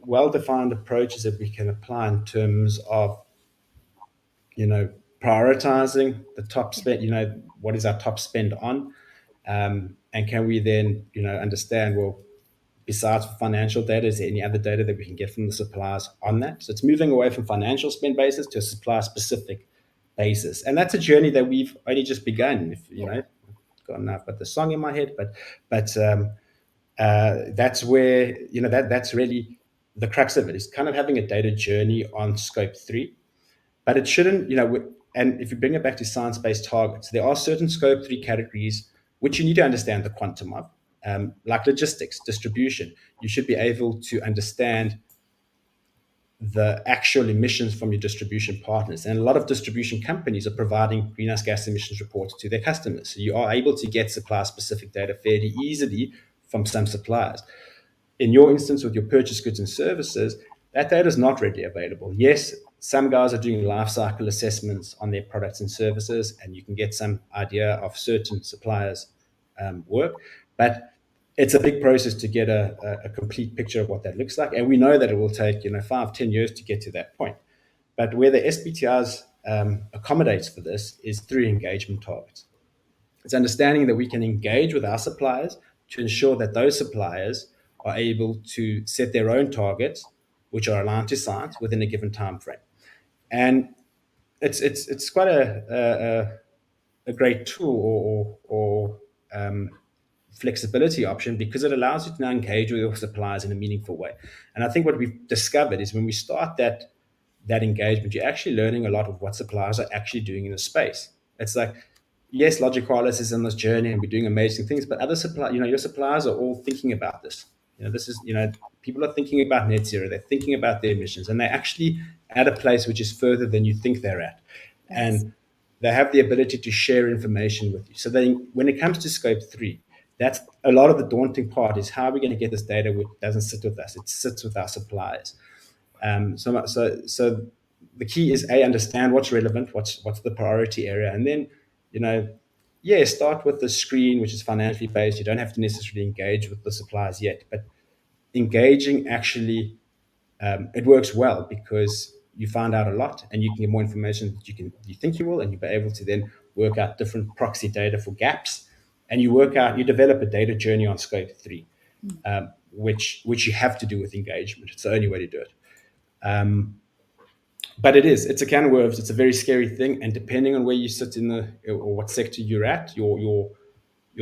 well-defined approaches that we can apply in terms of prioritizing the top spend. What is our top spend on, and can we then understand, well, besides financial data, is there any other data that we can get from the suppliers on that? So it's moving away from financial spend basis to a supplier specific basis, and that's a journey that we've only just begun. I've got the song in my head, but that's where that's really the crux of it, is kind of having a data journey on scope 3. But it shouldn't, and if you bring it back to science-based targets, there are certain scope 3 categories which you need to understand the quantum of, like logistics, distribution. You should be able to understand the actual emissions from your distribution partners. And a lot of distribution companies are providing greenhouse gas emissions reports to their customers. So you are able to get supplier-specific data fairly easily from some suppliers. In your instance with your purchase goods and services, that data is not readily available. Yes, some guys are doing life cycle assessments on their products and services, and you can get some idea of certain suppliers' work, but it's a big process to get a complete picture of what that looks like. And we know that it will take 5-10 years to get to that point. But where the SBTi's accommodates for this is through engagement targets. It's understanding that we can engage with our suppliers to ensure that those suppliers are able to set their own targets, which are aligned to science within a given time frame. And it's quite a great tool or flexibility option, because it allows you to now engage with your suppliers in a meaningful way. And I think what we've discovered is when we start that engagement, you're actually learning a lot of what suppliers are actually doing in the space. It's like, yes, Logicalis is on this journey and we're doing amazing things, but other your suppliers are all thinking about this. This is, people are thinking about net zero, they're thinking about their emissions, and they're actually at a place which is further than you think they're at. Yes. And they have the ability to share information with you. So when it comes to scope 3, that's a lot of the daunting part, is how are we going to get this data which doesn't sit with us, it sits with our suppliers. So the key is understand what's relevant, what's the priority area, and then start with the screen, which is financially based. You don't have to necessarily engage with the suppliers yet, but engaging actually it works well, because you find out a lot and you can get more information that you think you will, and you'll be able to then work out different proxy data for gaps, and you develop a data journey on scope 3. which you have to do with engagement. It's the only way to do it. But it's a can of worms. It's a very scary thing, and depending on where you sit in the or what sector you're at, your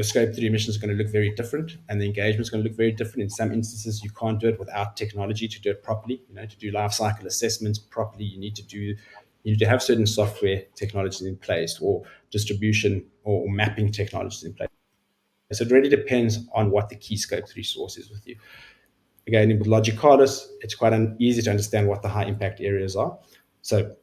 scope 3 emissions are going to look very different, and the engagement is going to look very different. In some instances, you can't do it without technology to do it properly. To do life cycle assessments properly, you need to have certain software technologies in place, or distribution or mapping technologies in place. So it really depends on what the key scope 3 source is with you. Again, with Logicalis, it's quite easy to understand what the high impact areas are. So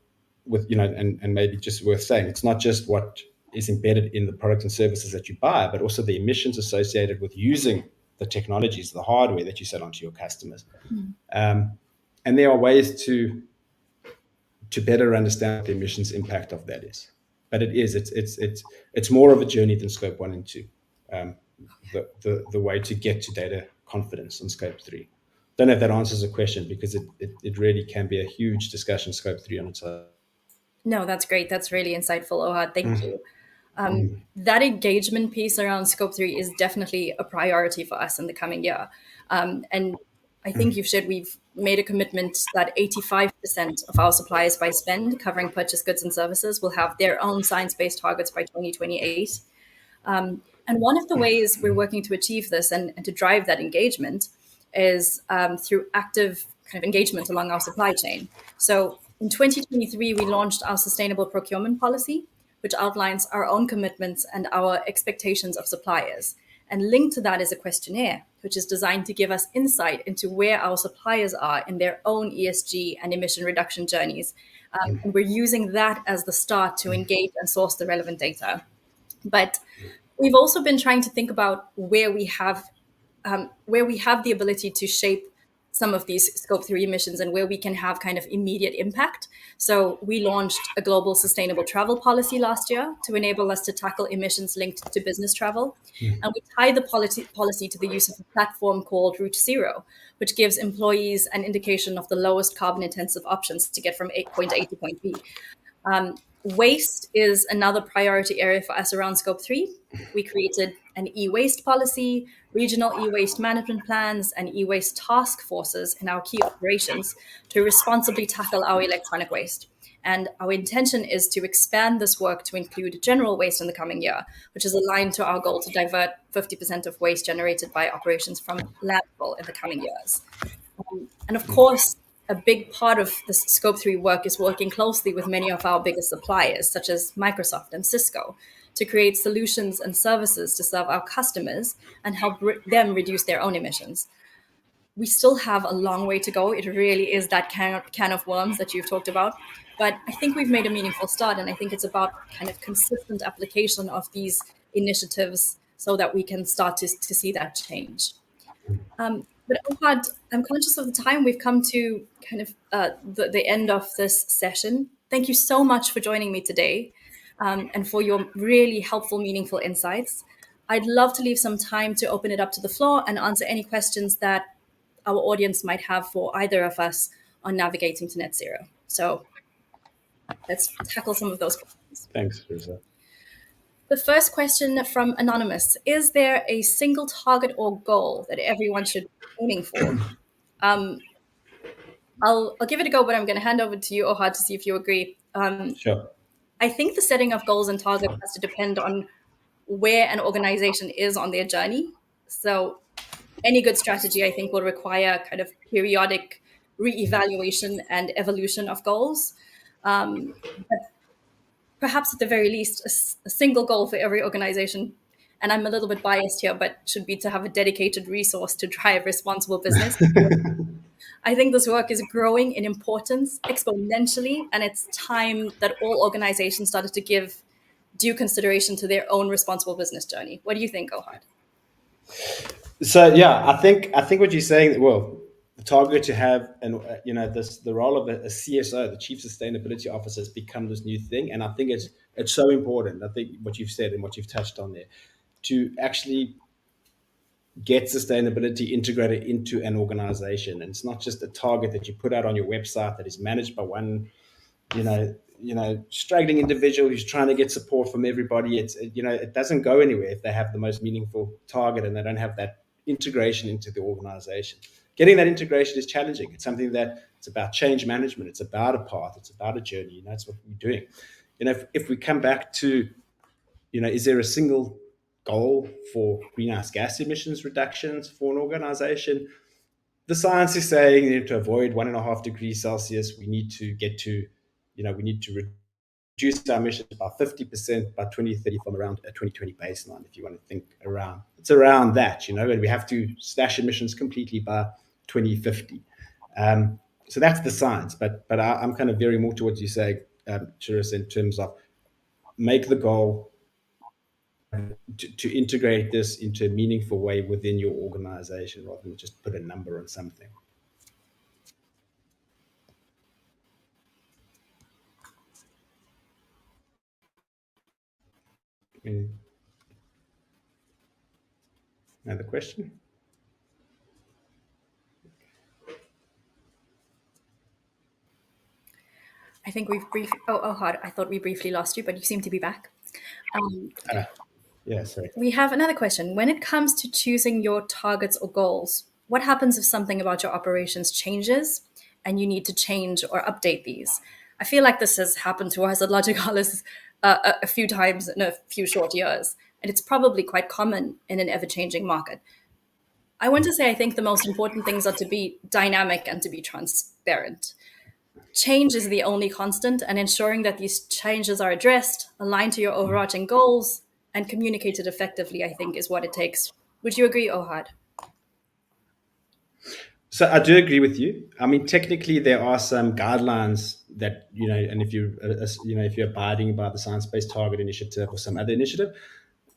with, and maybe just worth saying, it's not just what is embedded in the products and services that you buy, but also the emissions associated with using the technologies, the hardware that you sell onto your customers. And there are ways to better understand what the emissions impact of that is. But it's more of a journey than scope 1 and 2. The way to get to data confidence on scope 3. Don't know if that answers the question, because it really can be a huge discussion, scope 3 on its own. No, that's great. That's really insightful, Ohad. Thank you. That engagement piece around scope 3 is definitely a priority for us in the coming year. And I think you've shared we've made a commitment that 85% of our suppliers by spend, covering purchased goods and services, will have their own science-based targets by 2028. And one of the ways we're working to achieve this and to drive that engagement is through active kind of engagement along our supply chain. So in 2023, we launched our sustainable procurement policy, which outlines our own commitments and our expectations of suppliers. And linked to that is a questionnaire, which is designed to give us insight into where our suppliers are in their own ESG and emission reduction journeys. And we're using that as the start to engage and source the relevant data. But we've also been trying to think about where we have the ability to shape some of these scope 3 emissions and where we can have kind of immediate impact. So we launched a global sustainable travel policy last year to enable us to tackle emissions linked to business travel. And we tie the policy to the use of a platform called Route Zero, which gives employees an indication of the lowest carbon intensive options to get from point A to point B. Waste is another priority area for us around scope 3. We created an e-waste policy, regional e-waste management plans, and e-waste task forces in our key operations to responsibly tackle our electronic waste. And our intention is to expand this work to include general waste in the coming year, which is aligned to our goal to divert 50% of waste generated by operations from landfill in the coming years. And of course, a big part of this scope 3 work is working closely with many of our biggest suppliers, such as Microsoft and Cisco, to create solutions and services to serve our customers and help them reduce their own emissions. We still have a long way to go. It really is that can of worms that you've talked about. But I think we've made a meaningful start, and I think it's about kind of consistent application of these initiatives so that we can start to see that change. But Ohad, I'm conscious of the time. We've come to kind of the end of this session. Thank you so much for joining me today and for your really helpful, meaningful insights. I'd love to leave some time to open it up to the floor and answer any questions that our audience might have for either of us on navigating to net zero. So let's tackle some of those questions. Thanks, Charissa. The first question from Anonymous: is there a single target or goal that everyone should be aiming for? I'll give it a go, but I'm going to hand over to you, Ohad, to see if you agree. Sure. I think the setting of goals and targets has to depend on where an organization is on their journey. So any good strategy, I think, will require kind of periodic reevaluation and evolution of goals. But perhaps at the very least, a single goal for every organization, and I'm a little bit biased here, but should be to have a dedicated resource to drive responsible business. I think this work is growing in importance exponentially, and it's time that all organizations started to give due consideration to their own responsible business journey. What do you think, Ohad? So yeah, I think what you're saying. Well, the target to have, and the role of a CSO, the Chief Sustainability Officer, has become this new thing, and I think it's so important. I think what you've said and what you've touched on there, to actually get sustainability integrated into an organization, and it's not just a target that you put out on your website that is managed by one, struggling individual who's trying to get support from everybody. It doesn't go anywhere if they have the most meaningful target and they don't have that integration into the organization. Getting that integration is challenging. It's something that it's about change management. It's about a path. It's about a journey. That's what we're doing. If we come back to, is there a single goal for greenhouse gas emissions reductions for an organization? The science is saying to avoid 1.5 degrees Celsius, we need to get to, we need to reduce our emissions by 50% by 2030 from around a 2020 baseline, if you want to think around. It's around that, and we have to slash emissions completely by 2050. So that's the science. But I'm kind of veering more towards you saying, Charissa, in terms of make the goal to integrate this into a meaningful way within your organization rather than just put a number on something. Another question? I think we've briefly. Ohad, I thought we briefly lost you, but you seem to be back. Yeah, sorry. We have another question. When it comes to choosing your targets or goals, what happens if something about your operations changes and you need to change or update these? I feel like this has happened to us at Logicalis a few times in a few short years, and it's probably quite common in an ever-changing market. I want to say I think the most important things are to be dynamic and to be transparent. Change is the only constant, and ensuring that these changes are addressed, aligned to your overarching goals, and communicated effectively, I think, is what it takes. Would you agree, Ohad? So I do agree with you. I mean, technically, there are some guidelines that, and if if you're abiding by the Science-Based Target Initiative or some other initiative,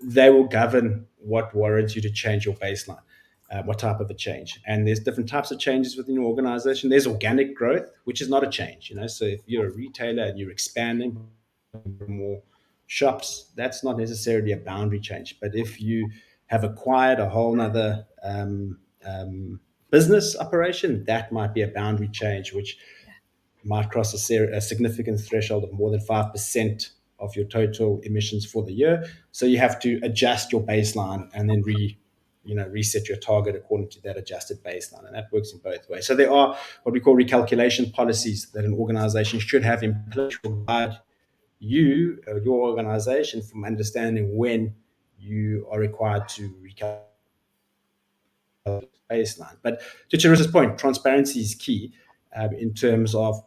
they will govern what warrants you to change your baseline, what type of a change. And there's different types of changes within your organization. There's organic growth, which is not a change. So if you're a retailer and you're expanding more shops, that's not necessarily a boundary change. But if you have acquired a whole nother business operation, that might be a boundary change, which might cross a significant threshold of more than 5% of your total emissions for the year. So you have to adjust your baseline and then reset your target according to that adjusted baseline. And that works in both ways. So there are what we call recalculation policies that an organization should have in place to guide your organization, from understanding when you are required to recalculate baseline. But to Charissa's point, transparency is key in terms of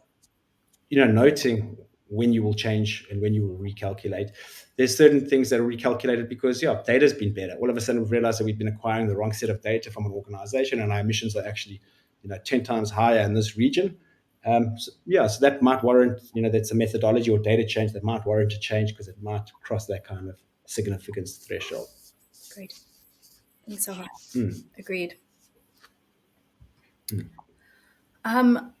noting when you will change and when you will recalculate. There's certain things that are recalculated because data's been better. All of a sudden, we've realized that we've been acquiring the wrong set of data from an organization, and our emissions are actually 10 times higher in this region. So that might warrant, that's a methodology or data change that might warrant a change because it might cross that kind of significance threshold. Great. Thanks, Ohad. Agreed.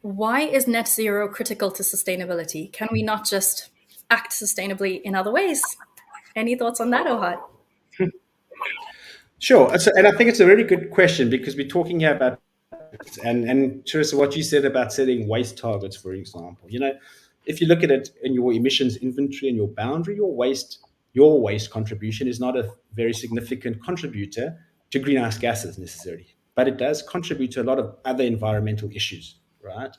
Why is net zero critical to sustainability? Can we not just act sustainably in other ways? Any thoughts on that, Ohad? Sure. And I think it's a really good question because we're talking here about, and Charissa, what you said about setting waste targets, for example, if you look at it in your emissions inventory and your boundary, your waste contribution is not a very significant contributor to greenhouse gases necessarily, but it does contribute to a lot of other environmental issues, right?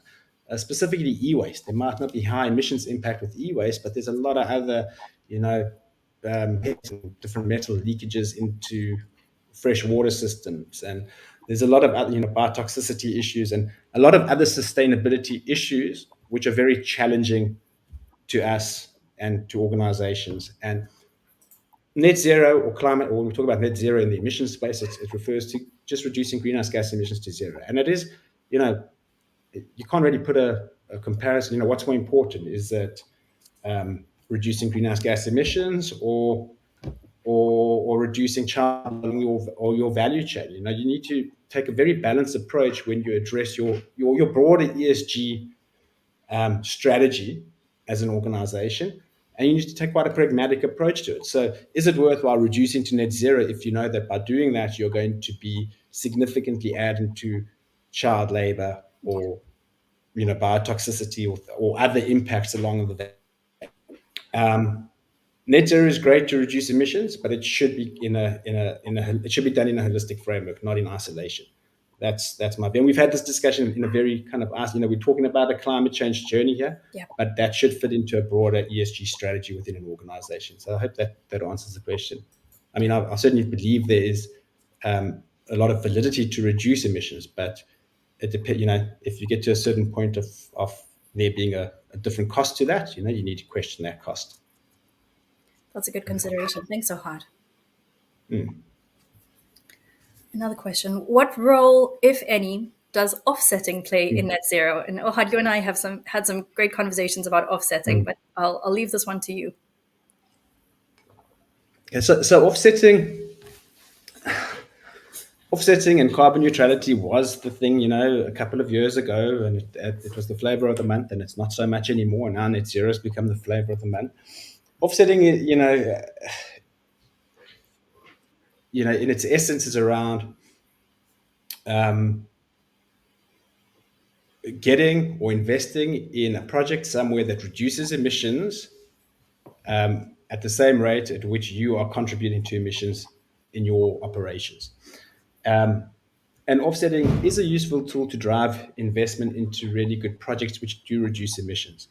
Specifically e-waste. There might not be high emissions impact with e-waste, but there's a lot of other, different metal leakages into fresh water systems, and there's a lot of other, biotoxicity issues and a lot of other sustainability issues which are very challenging to us and to organizations. And net zero or climate, or when we talk about net zero in the emissions space, it refers to just reducing greenhouse gas emissions to zero. And it is, you can't really put a comparison. What's more important is that reducing greenhouse gas emissions or reducing child or your value chain. You need to take a very balanced approach when you address your broader ESG strategy as an organization, and you need to take quite a pragmatic approach to it. So is it worthwhile reducing to net zero if you know that by doing that you're going to be significantly adding to child labor or biotoxicity or other impacts along the way? net zero is great to reduce emissions, but it should be it should be done in a holistic framework, not in isolation. That's my view. And we've had this discussion in a very kind of we're talking about a climate change journey here, Yeah. but that should fit into a broader ESG strategy within an organization. So I hope that answers the question. I mean, I certainly believe there is a lot of validity to reduce emissions, but it depends. If you get to a certain point of there being a different cost to that, you need to question that cost. That's a good consideration. Thanks, Ohad. Another question. What role, if any, does offsetting play in net zero? And Ohad, you and I have had some great conversations about offsetting, but I'll leave this one to you. Yeah, so offsetting and carbon neutrality was the thing, a couple of years ago, and it was the flavor of the month, and it's not so much anymore. Now net zero has become the flavor of the month. Offsetting, in its essence, is around getting or investing in a project somewhere that reduces emissions at the same rate at which you are contributing to emissions in your operations. And offsetting is a useful tool to drive investment into really good projects which do reduce emissions.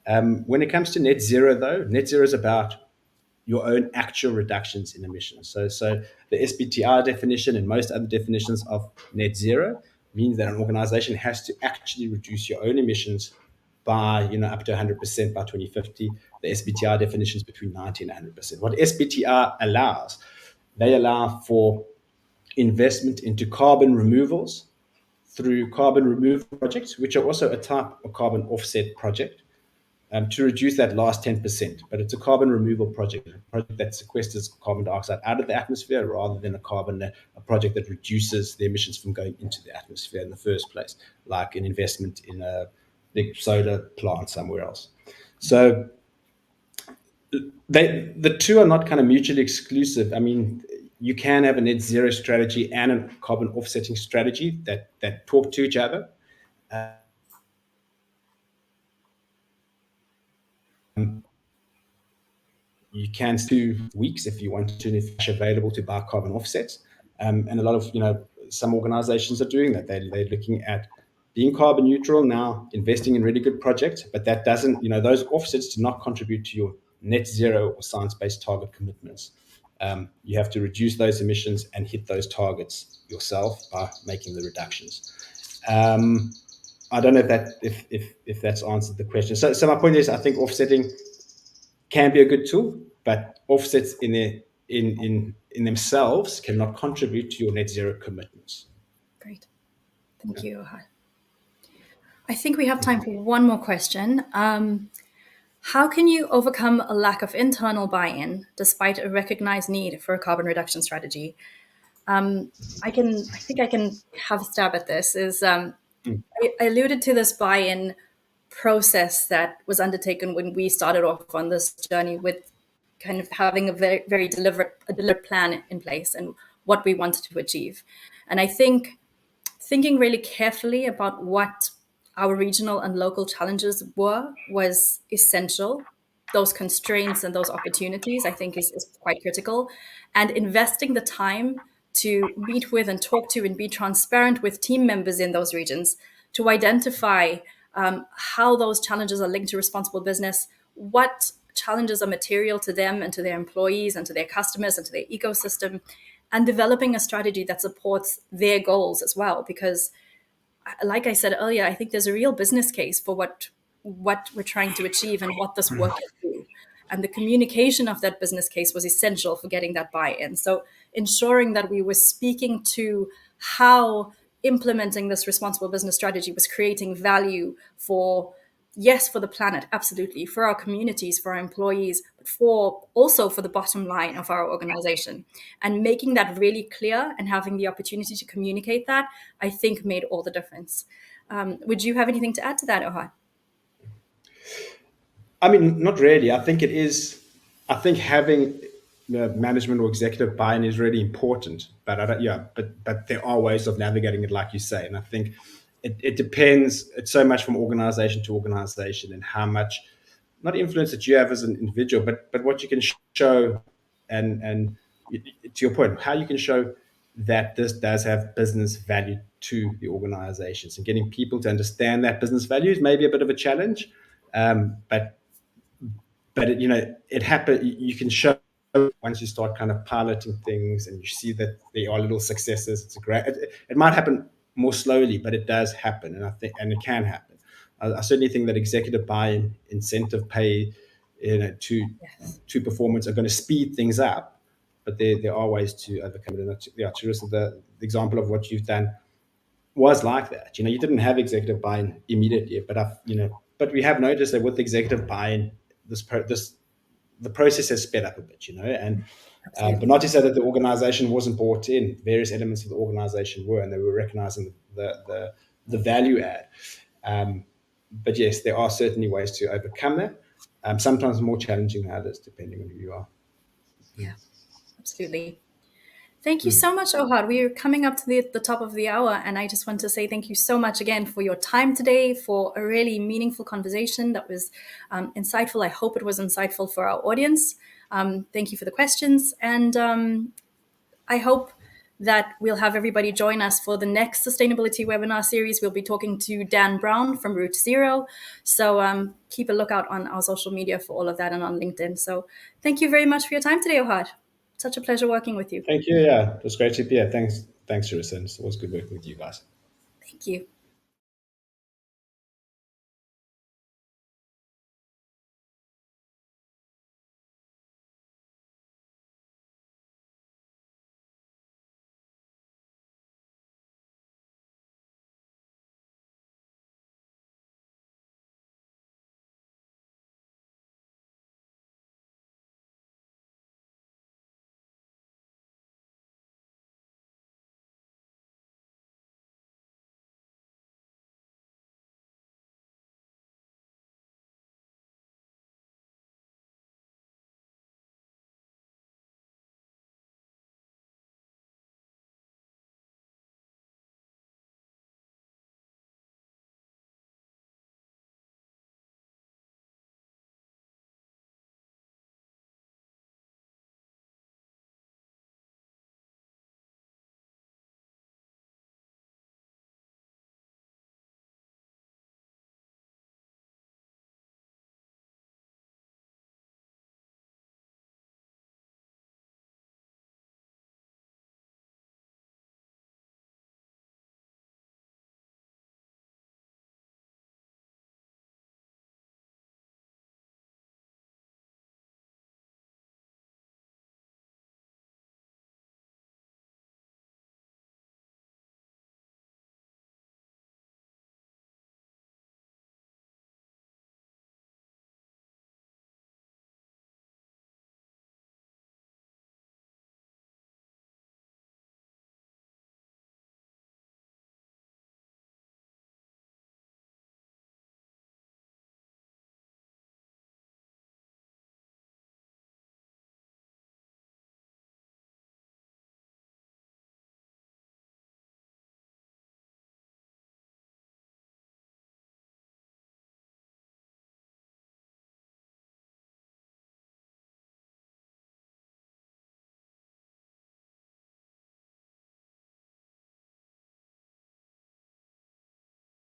When it comes to net zero, though, net zero is about your own actual reductions in emissions. So the SBTi definition and most other definitions of net zero means that an organization has to actually reduce your own emissions by up to 100% by 2050. The SBTi definition is between 90 and 100%. What SBTi allows, they allow for investment into carbon removals through carbon removal projects, which are also a type of carbon offset project, to reduce that last 10%. But it's a carbon removal project, a project that sequesters carbon dioxide out of the atmosphere rather than a project that reduces the emissions from going into the atmosphere in the first place, like an investment in a big solar plant somewhere else. So the two are not kind of mutually exclusive. I mean, you can have a net zero strategy and a carbon offsetting strategy that talk to each other. You can 2 weeks if you want to, if it's available to buy carbon offsets. And a lot of, some organizations are doing that. They're looking at being carbon neutral now, investing in really good projects, but that doesn't, those offsets do not contribute to your net zero or science-based target commitments. You have to reduce those emissions and hit those targets yourself by making the reductions. I don't know if that's answered the question. So my point is, I think offsetting can be a good tool, but offsets in themselves cannot contribute to your net zero commitments. Great. Thank you, Ohad. I think we have time for one more question. How can you overcome a lack of internal buy-in despite a recognized need for a carbon reduction strategy? I think I can have a stab at this. I alluded to this buy-in process that was undertaken when we started off on this journey with kind of having a very deliberate plan in place and what we wanted to achieve. And I think thinking really carefully about what our regional and local challenges was essential. Those constraints and those opportunities, I think, is quite critical. And investing the time to meet with and talk to and be transparent with team members in those regions to identify how those challenges are linked to responsible business, what challenges are material to them and to their employees and to their customers and to their ecosystem, and developing a strategy that supports their goals as well. Because, like I said earlier, I think there's a real business case for what we're trying to achieve and what this work can do. And the communication of that business case was essential for getting that buy-in. So ensuring that we were speaking to how implementing this responsible business strategy was creating value for the planet, absolutely, for our communities, for our employees, but also for the bottom line of our organization. And making that really clear and having the opportunity to communicate that, I think, made all the difference. Would you have anything to add to that, Ohad? I mean, not really. I think having management or executive buy-in is really important. But but there are ways of navigating it, like you say. And I think it depends. It's so much from organization to organization and how much not influence that you have as an individual, but what you can show, and to your point, how you can show that this does have business value to the organizations, and getting people to understand that business value is maybe a bit of a challenge, but it happen. You can show once you start kind of piloting things, and you see that there are little successes. It's a great. It might happen more slowly, but it does happen, and I think, and it can happen. I certainly think that executive buy-in, incentive pay, to performance are going to speed things up, but there are ways to overcome it. And yeah, Charissa, the example of what you've done was like that. You didn't have executive buy-in immediately, but we have noticed that with executive buy-in, the process has sped up a bit, and but not to say that the organization wasn't bought in. Various elements of the organization were, and they were recognizing the value add. But yes, there are certainly ways to overcome that. Sometimes more challenging than others, depending on who you are. Yeah, absolutely. Thank you so much, Ohad. We are coming up to the top of the hour, and I just want to say thank you so much again for your time today, for a really meaningful conversation that was insightful. I hope it was insightful for our audience. Thank you for the questions, and I hope that we'll have everybody join us for the next sustainability webinar series. We'll be talking to Dan Brown from Route Zero. So keep a lookout on our social media for all of that and on LinkedIn. So thank you very much for your time today, Ohad. Such a pleasure working with you. Thank you. Yeah, it was great to be here. Thanks, Charissa. It was good working with you guys. Thank you.